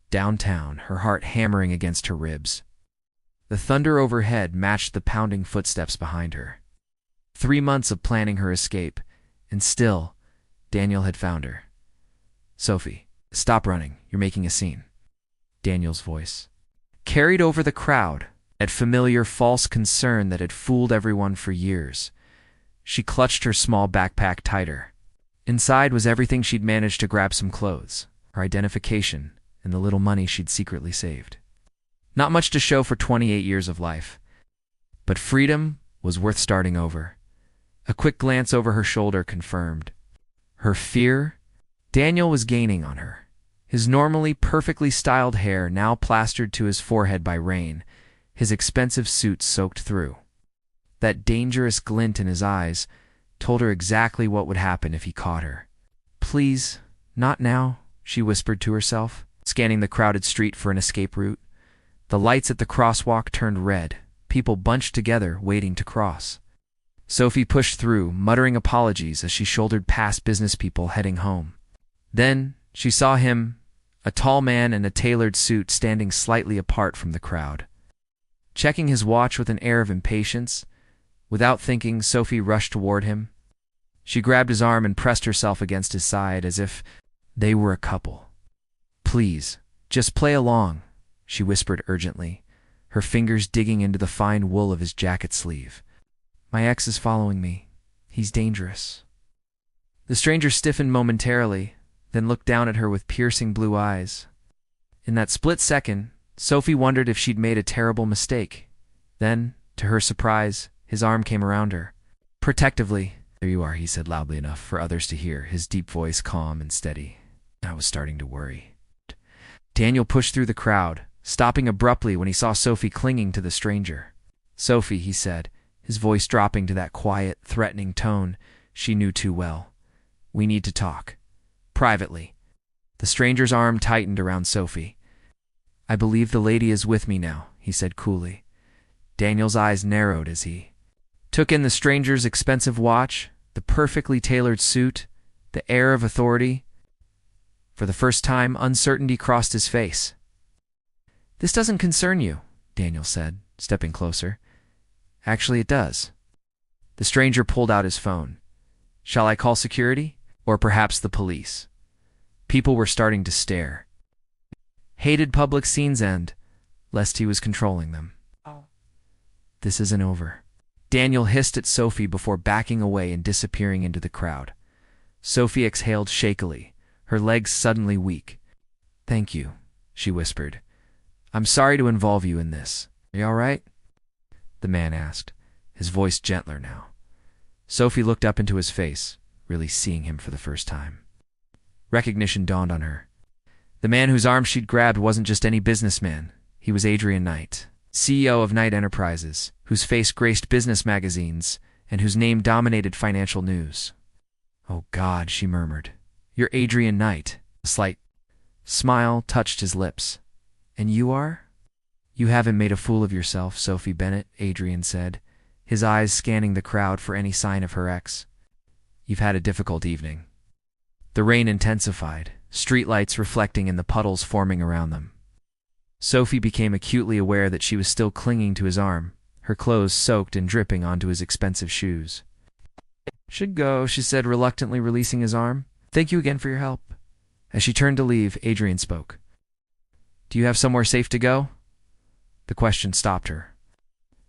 downtown, her heart hammering against her ribs. The thunder overhead matched the pounding footsteps behind her. 3 months of planning her escape, and still, Daniel had found her. "Sophie, stop running. You're making a scene." Daniel's voice carried over the crowd, that familiar false concern that had fooled everyone for years. She clutched her small backpack tighter. Inside was everything she'd managed to grab: some clothes, her identification, and the little money she'd secretly saved. Not much to show for 28 years of life, but freedom was worth starting over. A quick glance over her shoulder confirmed her fear. Daniel was gaining on her, his normally perfectly styled hair now plastered to his forehead by rain, his expensive suit soaked through. That dangerous glint in his eyes told her exactly what would happen if he caught her. "Please, not now," she whispered to herself, scanning the crowded street for an escape route. The lights at the crosswalk turned red, people bunched together waiting to cross. Sophie pushed through, muttering apologies as she shouldered past business people heading home. Then she saw him, a tall man in a tailored suit, standing slightly apart from the crowd. Checking his watch with an air of impatience, without thinking, Sophie rushed toward him. She grabbed his arm and pressed herself against his side as if they were a couple. "Please, just play along," she whispered urgently, her fingers digging into the fine wool of his jacket sleeve. "My ex is following me. He's dangerous." The stranger stiffened momentarily, then looked down at her with piercing blue eyes. In that split second, Sophie wondered if she'd made a terrible mistake. Then, to her surprise, his arm came around her. Protectively, "There you are," he said loudly enough for others to hear, his deep voice calm and steady. I was starting to worry. Daniel pushed through the crowd, stopping abruptly when he saw Sophie clinging to the stranger. "Sophie," he said, his voice dropping to that quiet, threatening tone she knew too well. "We need to talk. Privately." The stranger's arm tightened around Sophie. "I believe the lady is with me now," he said coolly. Daniel's eyes narrowed as he took in the stranger's expensive watch, the perfectly tailored suit, the air of authority. For the first time, uncertainty crossed his face. "This doesn't concern you," Daniel said, stepping closer. "Actually, it does." The stranger pulled out his phone. "Shall I call security? Or perhaps the police?" People were starting to stare. Hated public scenes end, lest he was controlling them. "This isn't over." Daniel hissed at Sophie before backing away and disappearing into the crowd. Sophie exhaled shakily, her legs suddenly weak. "Thank you," she whispered. "I'm sorry to involve you in this. Are you all right?" The man asked, his voice gentler now. Sophie looked up into his face, really seeing him for the first time. Recognition dawned on her. The man whose arm she'd grabbed wasn't just any businessman. He was Adrian Knight, CEO of Knight Enterprises, whose face graced business magazines and whose name dominated financial news. "Oh God," she murmured. "You're Adrian Knight." A slight smile touched his lips. "And you are?" "You haven't made a fool of yourself, Sophie Bennett," Adrian said, his eyes scanning the crowd for any sign of her ex. "You've had a difficult evening." The rain intensified, streetlights reflecting in the puddles forming around them. Sophie became acutely aware that she was still clinging to his arm, her clothes soaked and dripping onto his expensive shoes. "Should go," she said, reluctantly releasing his arm. "Thank you again for your help." As she turned to leave, Adrian spoke. "Do you have somewhere safe to go?" The question stopped her.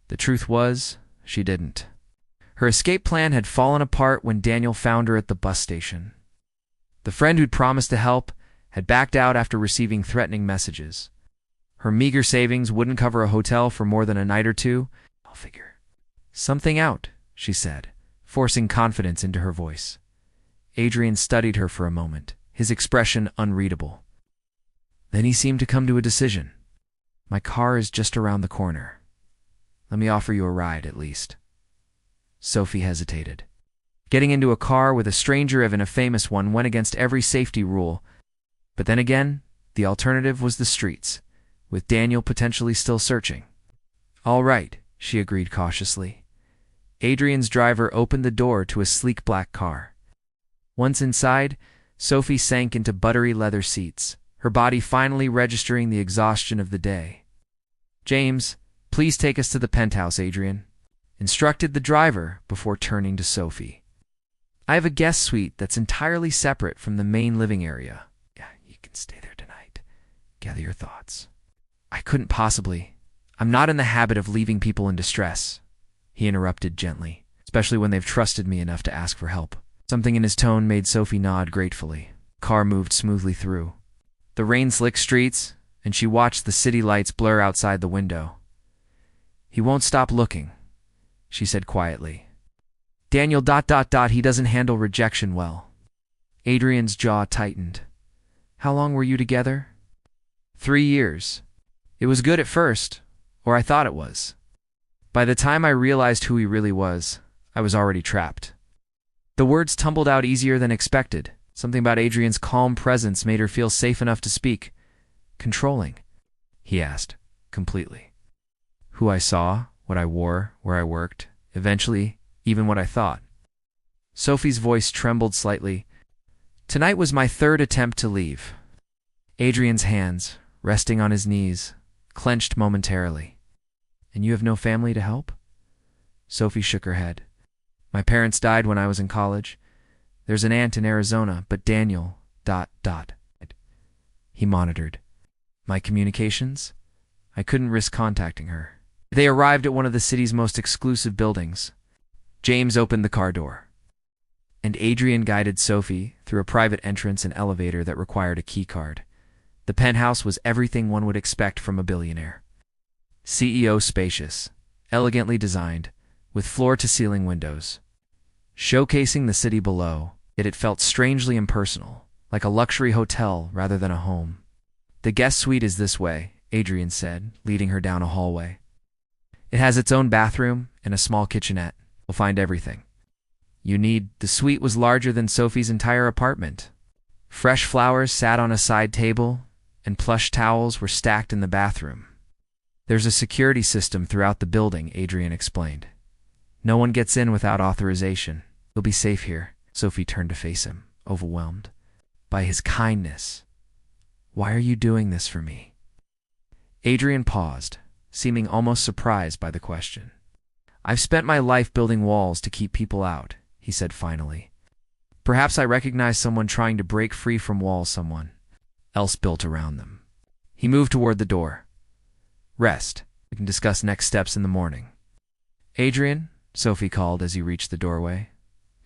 The truth was, she didn't. Her escape plan had fallen apart when Daniel found her at the bus station. The friend who'd promised to help had backed out after receiving threatening messages. Her meager savings wouldn't cover a hotel for more than a night or two. "I'll figure something out," she said, forcing confidence into her voice. Adrian studied her for a moment, his expression unreadable. Then he seemed to come to a decision. "My car is just around the corner. Let me offer you a ride, at least." Sophie hesitated. Getting into a car with a stranger, even a famous one, went against every safety rule. But then again, the alternative was the streets, with Daniel potentially still searching. "All right," she agreed cautiously. Adrian's driver opened the door to a sleek black car. Once inside, Sophie sank into buttery leather seats, her body finally registering the exhaustion of the day. "James, please take us to the penthouse," Adrian instructed the driver before turning to Sophie. "I have a guest suite that's entirely separate from the main living area." "Yeah, you can stay there tonight. Gather your thoughts." "I couldn't possibly. I'm not in the habit of leaving people in distress," he interrupted gently, "especially when they've trusted me enough to ask for help." Something in his tone made Sophie nod gratefully. The car moved smoothly through the rain-slicked streets, and she watched the city lights blur outside the window. "He won't stop looking," she said quietly. Daniel ... he doesn't handle rejection well." Adrian's jaw tightened. "How long were you together?" 3 years. It was good at first, or I thought it was. By the time I realized who he really was, I was already trapped." The words tumbled out easier than expected. Something about Adrian's calm presence made her feel safe enough to speak. "Controlling?" he asked, completely. "Who I saw, what I wore, where I worked, eventually, even what I thought." Sophie's voice trembled slightly. "Tonight was my 3rd attempt to leave." Adrian's hands, resting on his knees, clenched momentarily. "And you have no family to help?" Sophie shook her head. "My parents died when I was in college. There's an aunt in Arizona, but Daniel ... He monitored my communications. I couldn't risk contacting her. They arrived at one of the city's most exclusive buildings. James opened the car door, and Adrian guided Sophie through a private entrance and elevator that required a key card. The penthouse was everything one would expect from a billionaire. CEO spacious, elegantly designed, with floor-to-ceiling windows showcasing the city below, yet it felt strangely impersonal, like a luxury hotel rather than a home. "The guest suite is this way," Adrian said, leading her down a hallway. "It has its own bathroom and a small kitchenette. You'll find everything you need." The suite was larger than Sophie's entire apartment. Fresh flowers sat on a side table, and plush towels were stacked in the bathroom. "There's a security system throughout the building," Adrian explained. "No one gets in without authorization. You'll be safe here." Sophie turned to face him, overwhelmed by his kindness. "Why are you doing this for me?" Adrian paused, seeming almost surprised by the question. "I've spent my life building walls to keep people out," he said finally. "Perhaps I recognize someone trying to break free from walls someone else built around them." He moved toward the door. "Rest. We can discuss next steps in the morning." "Adrian," Sophie called as he reached the doorway.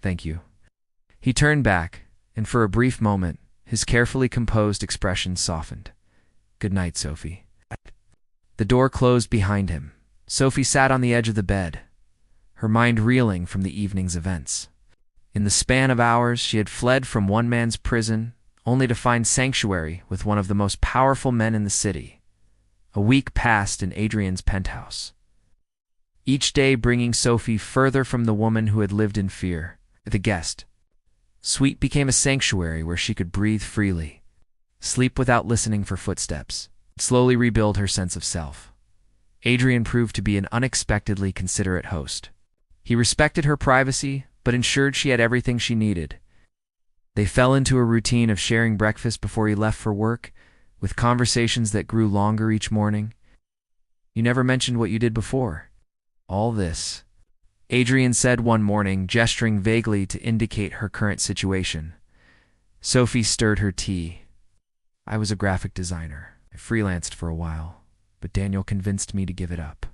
"Thank you." He turned back, and for a brief moment, his carefully composed expression softened. "Good night, Sophie." The door closed behind him. Sophie sat on the edge of the bed, her mind reeling from the evening's events. In the span of hours, she had fled from one man's prison, only to find sanctuary with one of the most powerful men in the city. A week passed in Adrian's penthouse, each day bringing Sophie further from the woman who had lived in fear. The guest suite became a sanctuary where she could breathe freely, sleep without listening for footsteps, slowly rebuild her sense of self. Adrian proved to be an unexpectedly considerate host. He respected her privacy, but ensured she had everything she needed. They fell into a routine of sharing breakfast before he left for work, with conversations that grew longer each morning. "You never mentioned what you did before all this," Adrian said one morning, gesturing vaguely to indicate her current situation. Sophie stirred her tea. "I was a graphic designer. I freelanced for a while, but Daniel convinced me to give it up.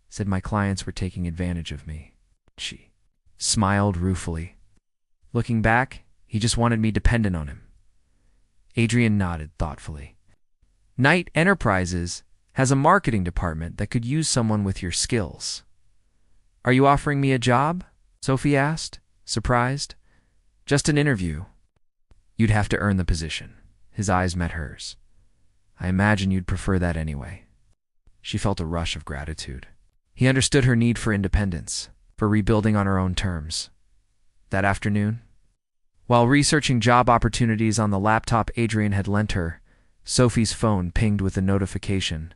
Said my clients were taking advantage of me." She smiled ruefully. "Looking back, he just wanted me dependent on him." Adrian nodded thoughtfully. "Knight Enterprises has a marketing department that could use someone with your skills." "Are you offering me a job?" Sophie asked, surprised. "Just an interview." "You'd have to earn the position." His eyes met hers. "I imagine you'd prefer that anyway." She felt a rush of gratitude. He understood her need for independence, for rebuilding on her own terms. That afternoon, while researching job opportunities on the laptop Adrian had lent her, Sophie's phone pinged with a notification.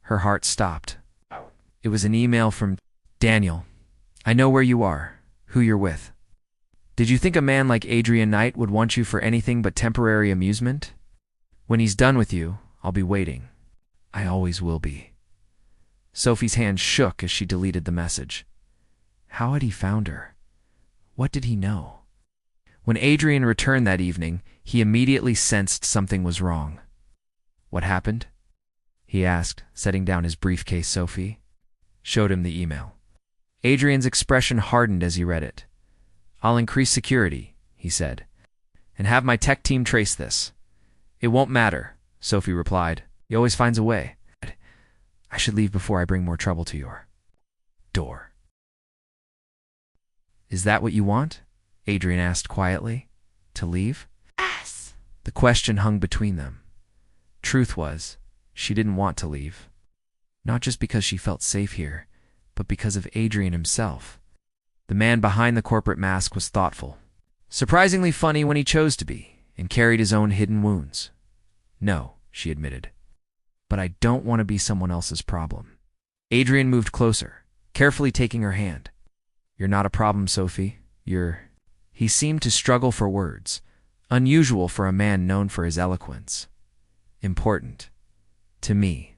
Her heart stopped. It was an email from Daniel. "I know where you are, who you're with. Did you think a man like Adrian Knight would want you for anything but temporary amusement? When he's done with you, I'll be waiting. I always will be. Sophie's hand shook as she deleted the message. How had he found her? What did he know? When Adrian returned that evening, he immediately sensed something was wrong. What happened? He asked, setting down his briefcase. Sophie showed him the email. Adrian's expression hardened as he read it. I'll increase security, he said, and have my tech team trace this. It won't matter, Sophie replied. He always finds a way. I should leave before I bring more trouble to your door. Is that what you want? Adrian asked quietly. To leave? Yes. The question hung between them. Truth was, she didn't want to leave. Not just because she felt safe here, but because of Adrian himself. The man behind the corporate mask was thoughtful, surprisingly funny when he chose to be, and carried his own hidden wounds. No, she admitted. But I don't want to be someone else's problem. Adrian moved closer, carefully taking her hand. You're not a problem, Sophie. He seemed to struggle for words, unusual for a man known for his eloquence. Important. To me.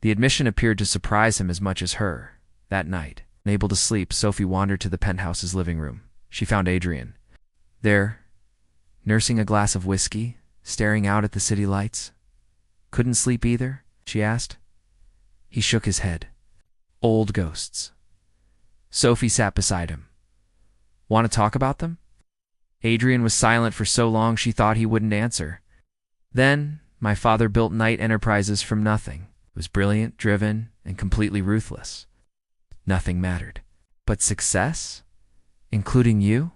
The admission appeared to surprise him as much as her. That night, unable to sleep, Sophie wandered to the penthouse's living room. She found Adrian there, nursing a glass of whiskey, staring out at the city lights. Couldn't sleep either? She asked. He shook his head. Old ghosts. Sophie sat beside him. Want to talk about them? Adrian was silent for so long she thought he wouldn't answer. Then, my father built Knight Enterprises from nothing. It was brilliant, driven, and completely ruthless. Nothing mattered. But success? Including you?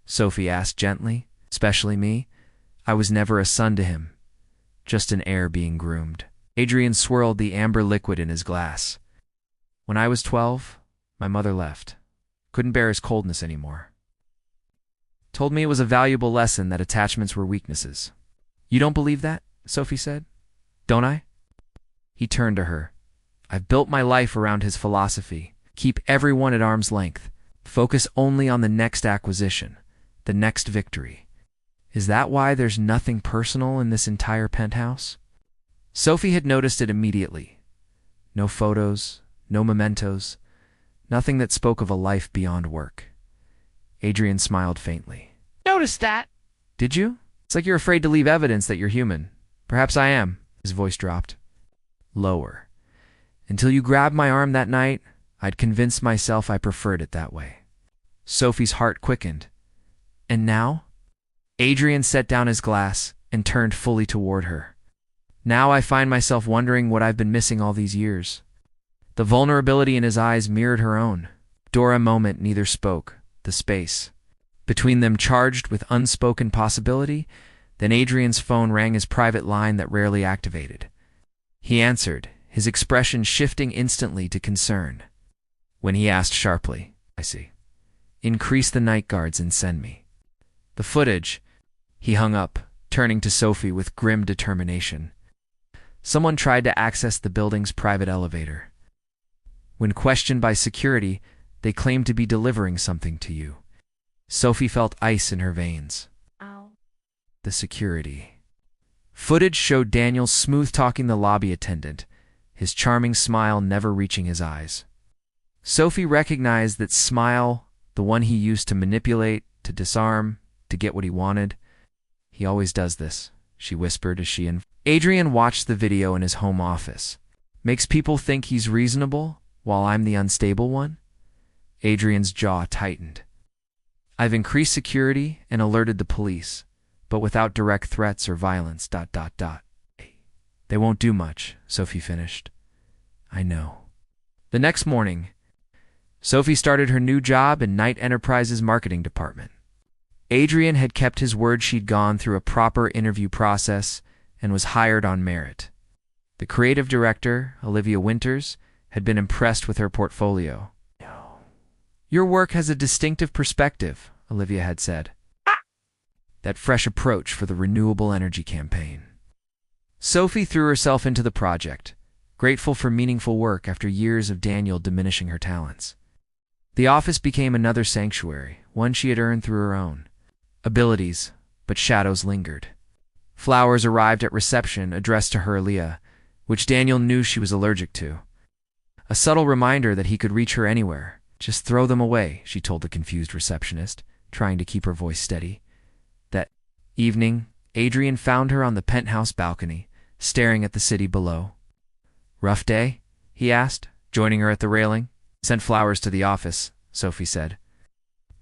Sophie asked gently. Especially me? I was never a son to him. Just an heir being groomed. Adrian swirled the amber liquid in his glass. When I was 12, my mother left. Couldn't bear his coldness anymore. Told me it was a valuable lesson that attachments were weaknesses. You don't believe that? Sophie said. Don't I? He turned to her. I've built my life around his philosophy. Keep everyone at arm's length. Focus only on the next acquisition, the next victory. Is that why there's nothing personal in this entire penthouse? Sophie had noticed it immediately. No photos, no mementos, nothing that spoke of a life beyond work. Adrian smiled faintly. Noticed that. Did you? It's like you're afraid to leave evidence that you're human. Perhaps I am. His voice dropped. Lower. Until you grabbed my arm that night, I'd convinced myself I preferred it that way. Sophie's heart quickened. And now? Adrian set down his glass and turned fully toward her. Now I find myself wondering what I've been missing all these years. The vulnerability in his eyes mirrored her own. For a moment, neither spoke. The space between them charged with unspoken possibility. Then Adrian's phone rang, his private line that rarely activated. He answered, his expression shifting instantly to concern. When he asked sharply, I see. Increase the night guards and send me the footage. He hung up, turning to Sophie with grim determination. Someone tried to access the building's private elevator. When questioned by security, they claimed to be delivering something to you. Sophie felt ice in her veins. Ow. The security. Footage showed Daniel smooth-talking the lobby attendant, his charming smile never reaching his eyes. Sophie recognized that smile, the one he used to manipulate, to disarm, to get what he wanted. He always does this, she whispered as she and Adrian watched the video in his home office. Makes people think he's reasonable, while I'm the unstable one? Adrian's jaw tightened. I've increased security and alerted the police, but without direct threats or violence, ... They won't do much, Sophie finished. I know. The next morning, Sophie started her new job in Knight Enterprises' marketing department. Adrian had kept his word. She'd gone through a proper interview process and was hired on merit. The creative director, Olivia Winters, had been impressed with her portfolio. Your work has a distinctive perspective, Olivia had said. That fresh approach for the renewable energy campaign. Sophie threw herself into the project, grateful for meaningful work after years of Daniel diminishing her talents. The office became another sanctuary, one she had earned through her own abilities, but shadows lingered. Flowers arrived at reception addressed to her Leah, which Daniel knew she was allergic to. A subtle reminder that he could reach her anywhere. Just throw them away, she told the confused receptionist, trying to keep her voice steady. That evening, Adrian found her on the penthouse balcony, staring at the city below. "Rough day?" he asked, joining her at the railing. "Sent flowers to the office," Sophie said.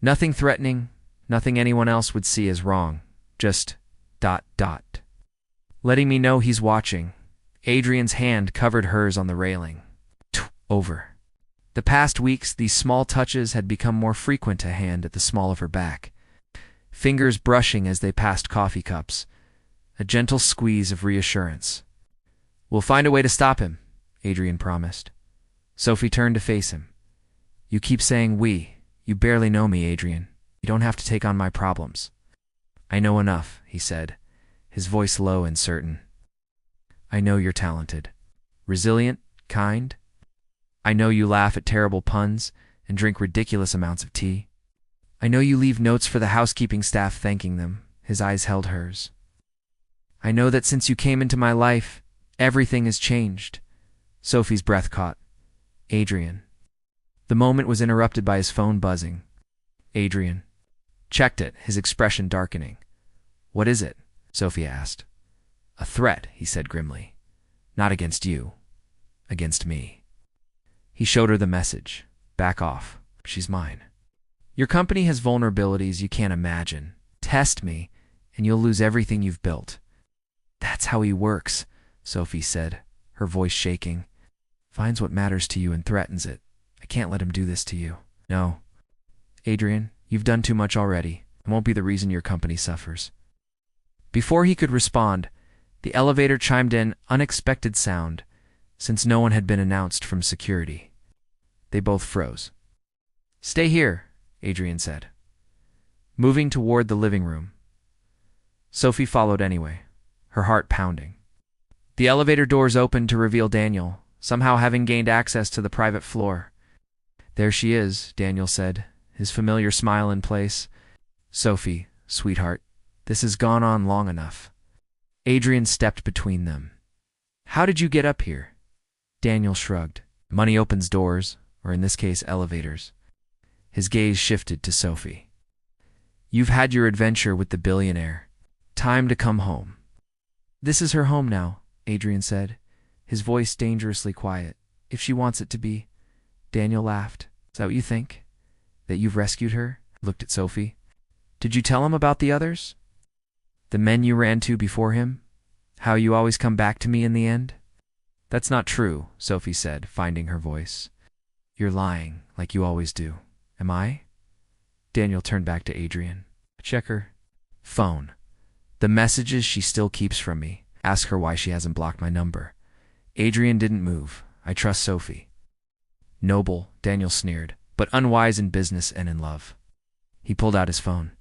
"Nothing threatening, nothing anyone else would see as wrong. Just ... letting me know he's watching." Adrian's hand covered hers on the railing. Over. The past weeks, these small touches had become more frequent, a hand at the small of her back, fingers brushing as they passed coffee cups, a gentle squeeze of reassurance. "We'll find a way to stop him," Adrian promised. Sophie turned to face him. "You keep saying we. You barely know me, Adrian. You don't have to take on my problems." "I know enough," he said, his voice low and certain. "I know you're talented, resilient, kind. I know you laugh at terrible puns and drink ridiculous amounts of tea. I know you leave notes for the housekeeping staff thanking them." His eyes held hers. "I know that since you came into my life, everything has changed." Sophie's breath caught. "Adrian." The moment was interrupted by his phone buzzing. Adrian checked it, his expression darkening. "What is it?" Sophie asked. "A threat," he said grimly. "Not against you. Against me." He showed her the message. "Back off. She's mine. Your company has vulnerabilities you can't imagine. Test me, and you'll lose everything you've built." "That's how he works," Sophie said, her voice shaking. "Finds what matters to you and threatens it. I can't let him do this to you." "No. Adrian, you've done too much already. It won't be the reason your company suffers." Before he could respond, the elevator chimed in unexpected sound, since no one had been announced from security. They both froze. "Stay here," Adrian said, moving toward the living room. Sophie followed anyway, her heart pounding. The elevator doors opened to reveal Daniel, somehow having gained access to the private floor. "There she is," Daniel said, his familiar smile in place. "Sophie, sweetheart, this has gone on long enough." Adrian stepped between them. "How did you get up here?" Daniel shrugged. "Money opens doors, or in this case, elevators." His gaze shifted to Sophie. "You've had your adventure with the billionaire. Time to come home." "This is her home now," Adrian said, his voice dangerously quiet. "If she wants it to be." Daniel laughed. "Is that what you think? That you've rescued her?" Looked at Sophie. "Did you tell him about the others? The men you ran to before him? How you always come back to me in the end?" "That's not true," Sophie said, finding her voice. "You're lying, like you always do. Am I?" Daniel turned back to Adrian. "Check her phone. The messages she still keeps from me. Ask her why she hasn't blocked my number." Adrian didn't move. "I trust Sophie." "Noble," Daniel sneered, "but unwise in business and in love." He pulled out his phone.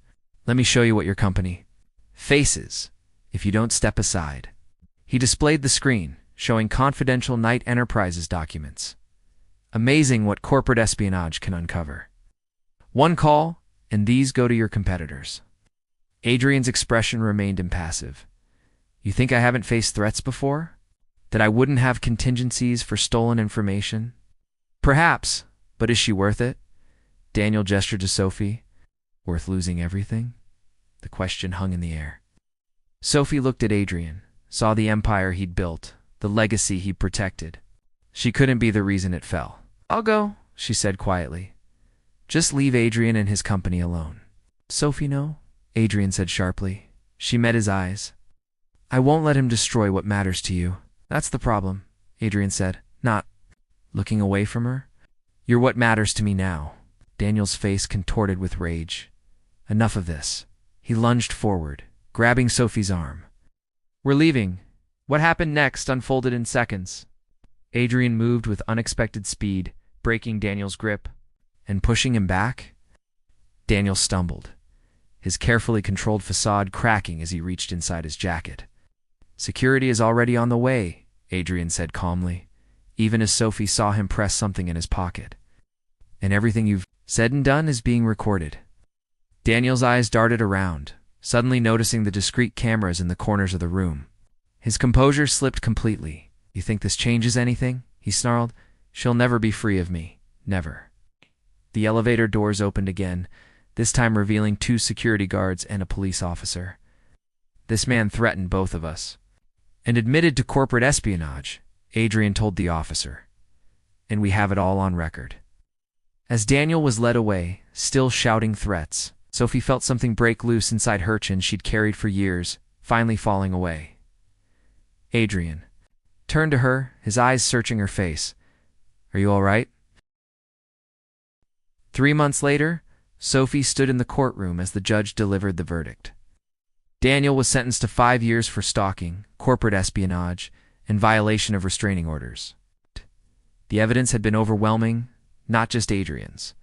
"Let me show you what your company faces if you don't step aside." He displayed the screen, showing confidential Knight Enterprises documents. Amazing what corporate espionage can uncover. "One call, and these go to your competitors." Adrian's expression remained impassive. "You think I haven't faced threats before? That I wouldn't have contingencies for stolen information?" "Perhaps, but is she worth it?" Daniel gestured to Sophie. "Worth losing everything?" The question hung in the air. Sophie looked at Adrian, saw the empire he'd built, the legacy he'd protected. She couldn't be the reason it fell. "I'll go," she said quietly. "Just leave Adrian and his company alone." "Sophie, no," Adrian said sharply. She met his eyes. "I won't let him destroy what matters to you. That's the problem," Adrian said, not looking away from her. "You're what matters to me now." Daniel's face contorted with rage. "Enough of this." He lunged forward, grabbing Sophie's arm. "We're leaving." What happened next unfolded in seconds. Adrian moved with unexpected speed, breaking Daniel's grip and pushing him back. Daniel stumbled, his carefully controlled facade cracking as he reached inside his jacket. "Security is already on the way," Adrian said calmly, even as Sophie saw him press something in his pocket. "And everything you've said and done is being recorded." Daniel's eyes darted around, suddenly noticing the discreet cameras in the corners of the room. His composure slipped completely. "You think this changes anything?" he snarled. "She'll never be free of me. Never." The elevator doors opened again, this time revealing 2 security guards and a police officer. "This man threatened both of us and admitted to corporate espionage," Adrian told the officer. "And we have it all on record." As Daniel was led away, still shouting threats, Sophie felt something break loose inside her chin she'd carried for years, finally falling away. Adrian turned to her, his eyes searching her face. "Are you all right?" 3 months later, Sophie stood in the courtroom as the judge delivered the verdict. Daniel was sentenced to 5 years for stalking, corporate espionage, and violation of restraining orders. The evidence had been overwhelming, not just Adrian's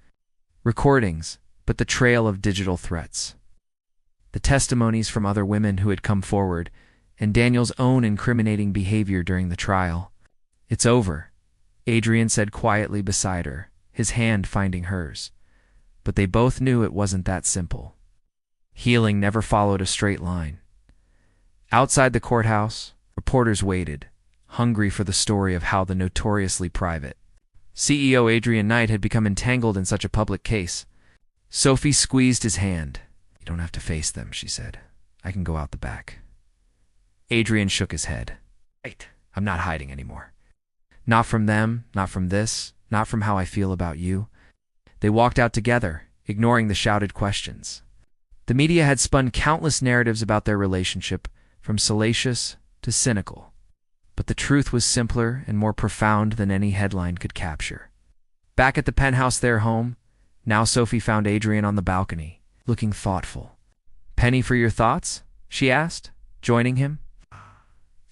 recordings, but the trail of digital threats. The testimonies from other women who had come forward, and Daniel's own incriminating behavior during the trial. "It's over," Adrian said quietly beside her, his hand finding hers. But they both knew it wasn't that simple. Healing never followed a straight line. Outside the courthouse, reporters waited, hungry for the story of how the notoriously private CEO Adrian Knight had become entangled in such a public case. Sophie squeezed his hand. "You don't have to face them," she said. "I can go out the back." Adrian shook his head. "Right. I'm not hiding anymore. Not from them, not from this, not from how I feel about you." They walked out together, ignoring the shouted questions. The media had spun countless narratives about their relationship, from salacious to cynical. But the truth was simpler and more profound than any headline could capture. Back at the penthouse their home, now Sophie found Adrian on the balcony, looking thoughtful. "Penny for your thoughts?" she asked, joining him.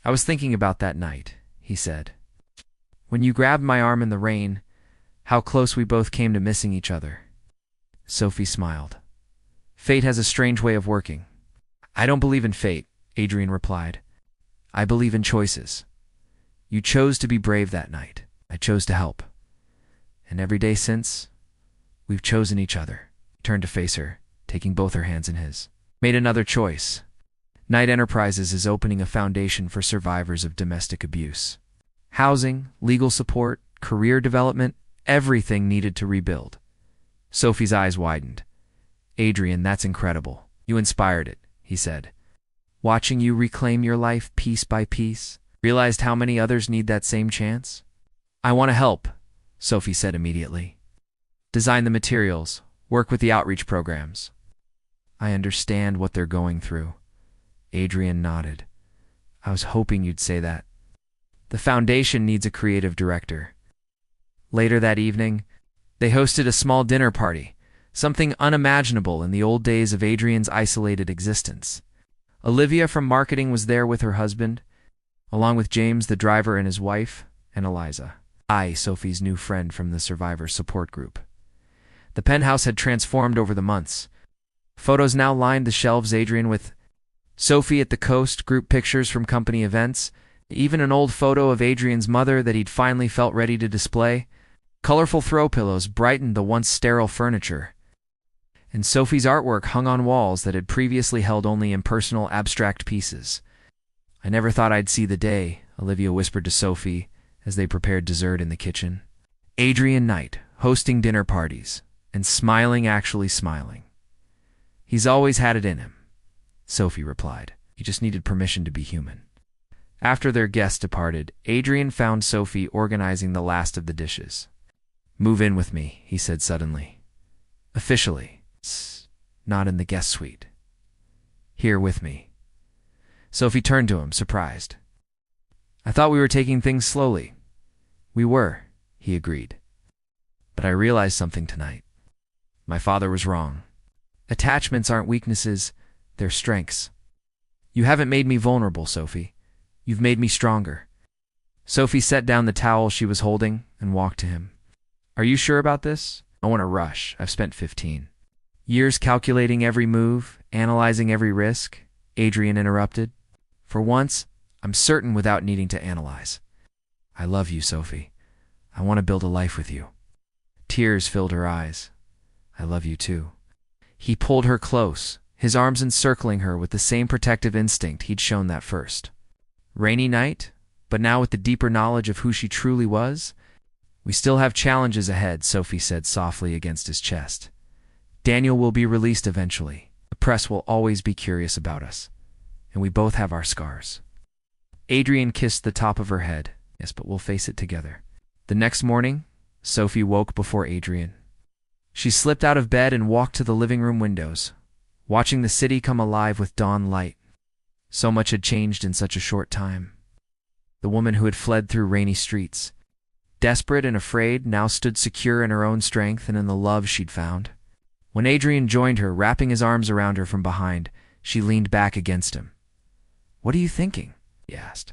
"I was thinking about that night," he said. "When you grabbed my arm in the rain, how close we both came to missing each other." Sophie smiled. "Fate has a strange way of working." "I don't believe in fate," Adrian replied. "I believe in choices. You chose to be brave that night. I chose to help. And every day since, we've chosen each other." He turned to face her, taking both her hands in his. "Made another choice. Knight Enterprises is opening a foundation for survivors of domestic abuse. Housing, legal support, career development, everything needed to rebuild." Sophie's eyes widened. "Adrian, that's incredible. You inspired it," he said. "Watching you reclaim your life piece by piece, realized how many others need that same chance?" "I want to help," Sophie said immediately. "Design the materials, work with the outreach programs." "I understand what they're going through." Adrian nodded. "I was hoping you'd say that." "The foundation needs a creative director." Later that evening, they hosted a small dinner party, something unimaginable in the old days of Adrian's isolated existence. Olivia from marketing was there with her husband, along with James, the driver, and his wife, and Eliza, Sophie's new friend from the survivor support group. The penthouse had transformed over the months. Photos now lined the shelves, Adrian with Sophie at the coast, group pictures from company events, even an old photo of Adrian's mother that he'd finally felt ready to display. Colorful throw pillows brightened the once sterile furniture, and Sophie's artwork hung on walls that had previously held only impersonal, abstract pieces. "I never thought I'd see the day," Olivia whispered to Sophie as they prepared dessert in the kitchen. Adrian Knight, hosting dinner parties, and smiling, actually smiling. "He's always had it in him," Sophie replied. "He just needed permission to be human." After their guests departed, Adrian found Sophie organizing the last of the dishes. "Move in with me," he said suddenly. "Officially. Not in the guest suite. Here with me." Sophie turned to him, surprised. "I thought we were taking things slowly." "We were," he agreed. "But I realized something tonight. My father was wrong. Attachments aren't weaknesses, they're strengths. You haven't made me vulnerable, Sophie. You've made me stronger." Sophie set down the towel she was holding and walked to him. "Are you sure about this? I want to rush. I've spent 15 years calculating every move, analyzing every risk," Adrian interrupted. "For once, I'm certain without needing to analyze. I love you, Sophie. I want to build a life with you." Tears filled her eyes. "I love you too." He pulled her close, his arms encircling her with the same protective instinct he'd shown that first. Rainy night, but now with the deeper knowledge of who she truly was. We still have challenges ahead, Sophie said softly against his chest. Daniel will be released eventually. The press will always be curious about us. And we both have our scars. Adrian kissed the top of her head. Yes, but we'll face it together. The next morning, Sophie woke before Adrian. She slipped out of bed and walked to the living room windows, watching the city come alive with dawn light. So much had changed in such a short time. The woman who had fled through rainy streets, desperate and afraid, now stood secure in her own strength and in the love she'd found. When Adrian joined her, wrapping his arms around her from behind, she leaned back against him. "What are you thinking?" he asked.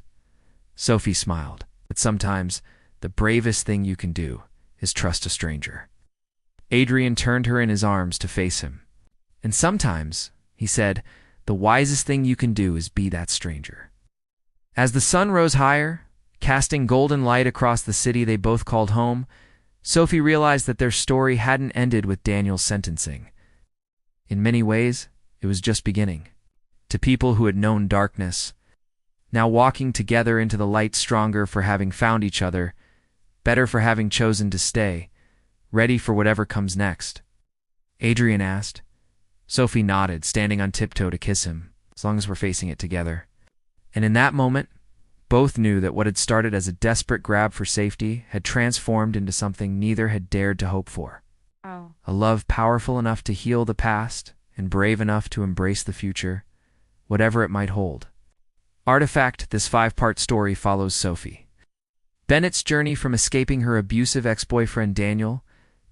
Sophie smiled. "But sometimes the bravest thing you can do is trust a stranger." Adrian turned her in his arms to face him. "And sometimes," he said, "the wisest thing you can do is be that stranger." As the sun rose higher, casting golden light across the city they both called home, Sophie realized that their story hadn't ended with Daniel's sentencing. In many ways, it was just beginning. To people who had known darkness, now walking together into the light, stronger for having found each other, better for having chosen to stay, ready for whatever comes next. Adrian asked. Sophie nodded, standing on tiptoe to kiss him, as long as we're facing it together. And in that moment, both knew that what had started as a desperate grab for safety had transformed into something neither had dared to hope for. Oh. A love powerful enough to heal the past and brave enough to embrace the future, whatever it might hold. Artifact, this 5-part story follows Sophie Bennett's journey from escaping her abusive ex-boyfriend Daniel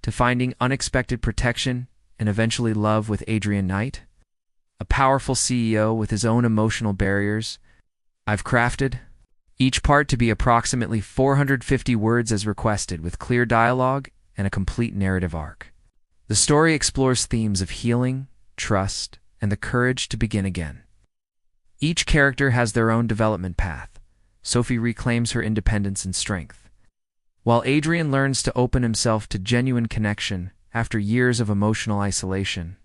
to finding unexpected protection and eventually love with Adrian Knight, a powerful CEO with his own emotional barriers. I've crafted each part to be approximately 450 words as requested, with clear dialogue and a complete narrative arc. The story explores themes of healing, trust, and the courage to begin again. Each character has their own development path. Sophie reclaims her independence and strength, while Adrian learns to open himself to genuine connection after years of emotional isolation.